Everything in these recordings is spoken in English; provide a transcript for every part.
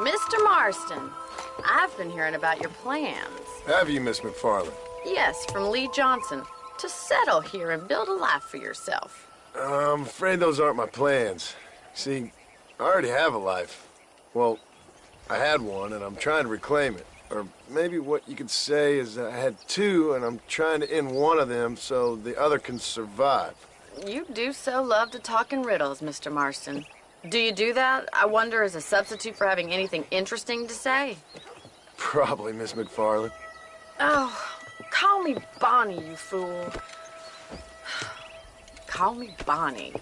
Mr. Marston, I've been hearing about your plans. Have you, Miss McFarland? Yes, from Lee Johnson, to settle here and build a life for yourself. I'm afraid those aren't my plans. See, I already have a life. Well, I had one, and I'm trying to reclaim it. Or maybe what you could say is I had two, and I'm trying to end one of them so the other can survive. You do so love to talk in riddles, Mr. Marston. Do you do that, I wonder, as a substitute for having anything interesting to say? Probably, Miss McFarland. Oh, call me Bonnie, you fool. Call me Bonnie.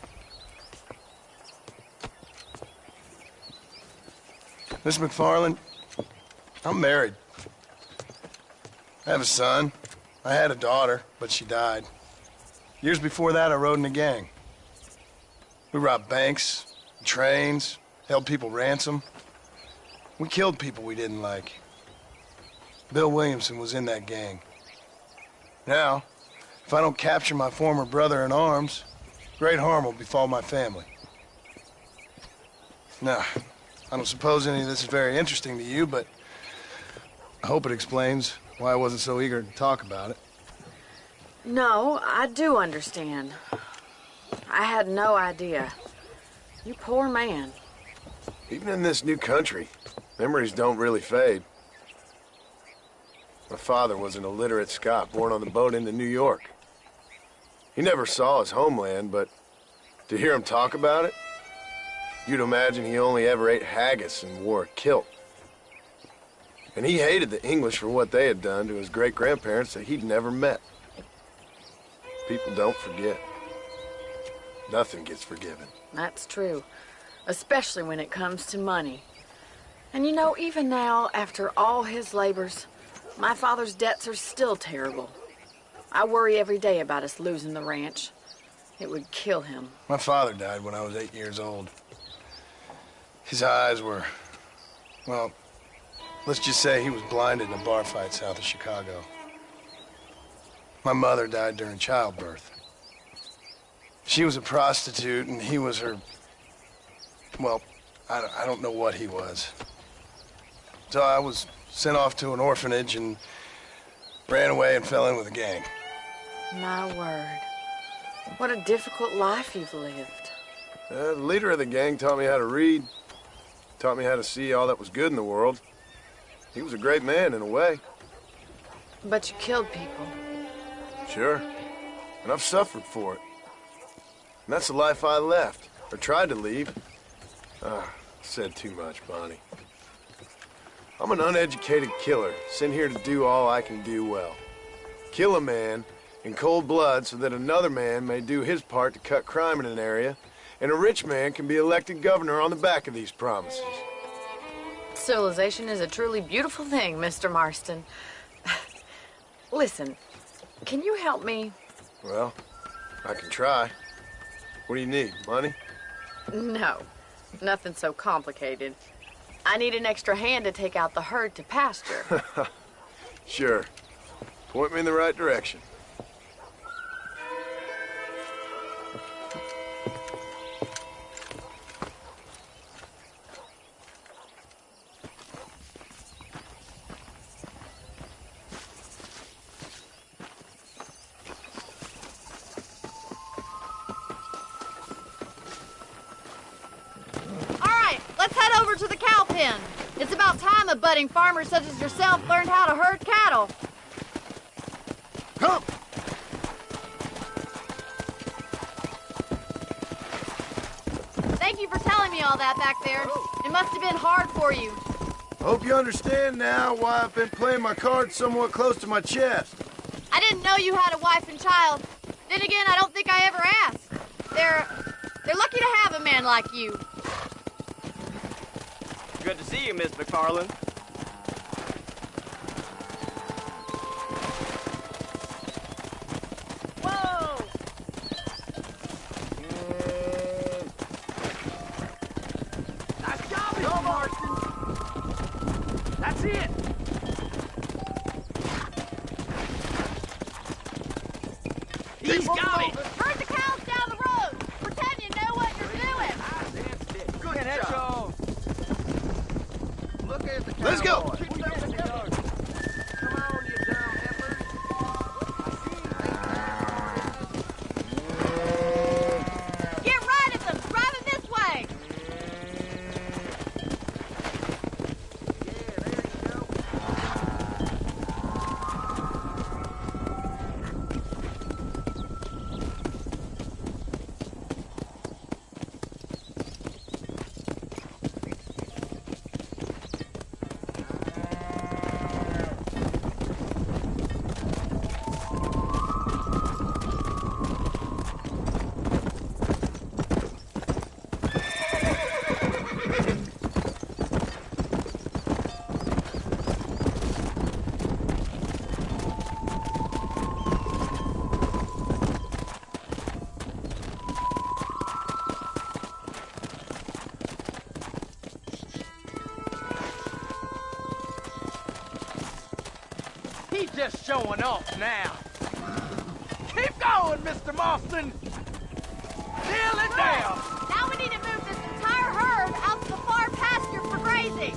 Miss McFarland, I'm married. I have a son. I had a daughter, but she died. Years before that, I rode in a gang. We robbed banks, trains, held people ransom. We killed people we didn't like. Bill Williamson was in that gang. Now, if I don't capture my former brother in arms, great harm will befall my family. Now, I don't suppose any of this is very interesting to you, but I hope it explains why I wasn't so eager to talk about it. No, I do understand. I had no idea. You poor man. Even in this new country, memories don't really fade. My father was an illiterate Scot born on the boat into New York. He never saw his homeland, but to hear him talk about it, you'd imagine he only ever ate haggis and wore a kilt. And he hated the English for what they had done to his great-grandparents that he'd never met. People don't forget. Nothing gets forgiven. That's true, especially when it comes to money. And you know, even now, after all his labors, my father's debts are still terrible. I worry every day about us losing the ranch. It would kill him. My father died when I was 8 years old. His eyes were, well, let's just say he was blinded in a bar fight south of Chicago. My mother died during childbirth. She was a prostitute, and he was her... Well, I don't know what he was. So I was sent off to an orphanage and ran away and fell in with a gang. My word. What a difficult life you've lived. The leader of the gang taught me how to read. Taught me how to see all that was good in the world. He was a great man, in a way. But you killed people. Sure. And I've suffered for it. And that's the life I left, or tried to leave. Said too much, Bonnie. I'm an uneducated killer, sent here to do all I can do well. Kill a man in cold blood so that another man may do his part to cut crime in an area, and a rich man can be elected governor on the back of these promises. Civilization is a truly beautiful thing, Mr. Marston. Listen, can you help me? Well, I can try. What do you need, money? No, nothing so complicated. I need an extra hand to take out the herd to pasture. Sure. Point me in the right direction. To the cow pen. It's about time a budding farmer such as yourself learned how to herd cattle. Come! Thank you for telling me all that back there. It must have been hard for you. I hope you understand now why I've been playing my cards somewhat close to my chest. I didn't know you had a wife and child. Then again, I don't think I ever asked. They're lucky to have a man like you. Good to see you, Miss McFarland. Whoa! Nice job, Mr. Marston. That's it. He's got it. Herd the cows down the road. Pretend you know what you're doing. Good job. go. Get right at them! Driving this way! He's just showing off now. Keep going, Mr. Marston. Nail it down. Now we need to move this entire herd out to the far pasture for grazing.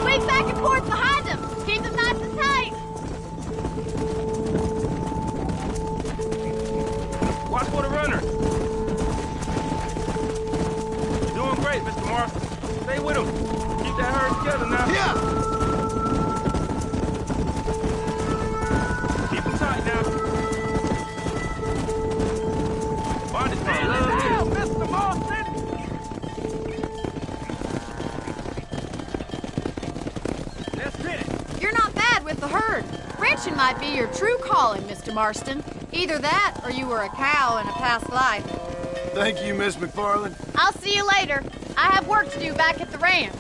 Swing back and forth behind them. Keep them nice and tight. Watch for the runner. Doing great, Mr. Marston. Stay with him. Keep that herd together now. Yeah. Keep him tight now. Body's gonna love this. Mr. Marston! Let's hit it. You're not bad with the herd. Ranching might be your true calling, Mr. Marston. Either that, or you were a cow in a past life. Thank you, Miss McFarland. I'll see you later. I have work to do back at the ranch.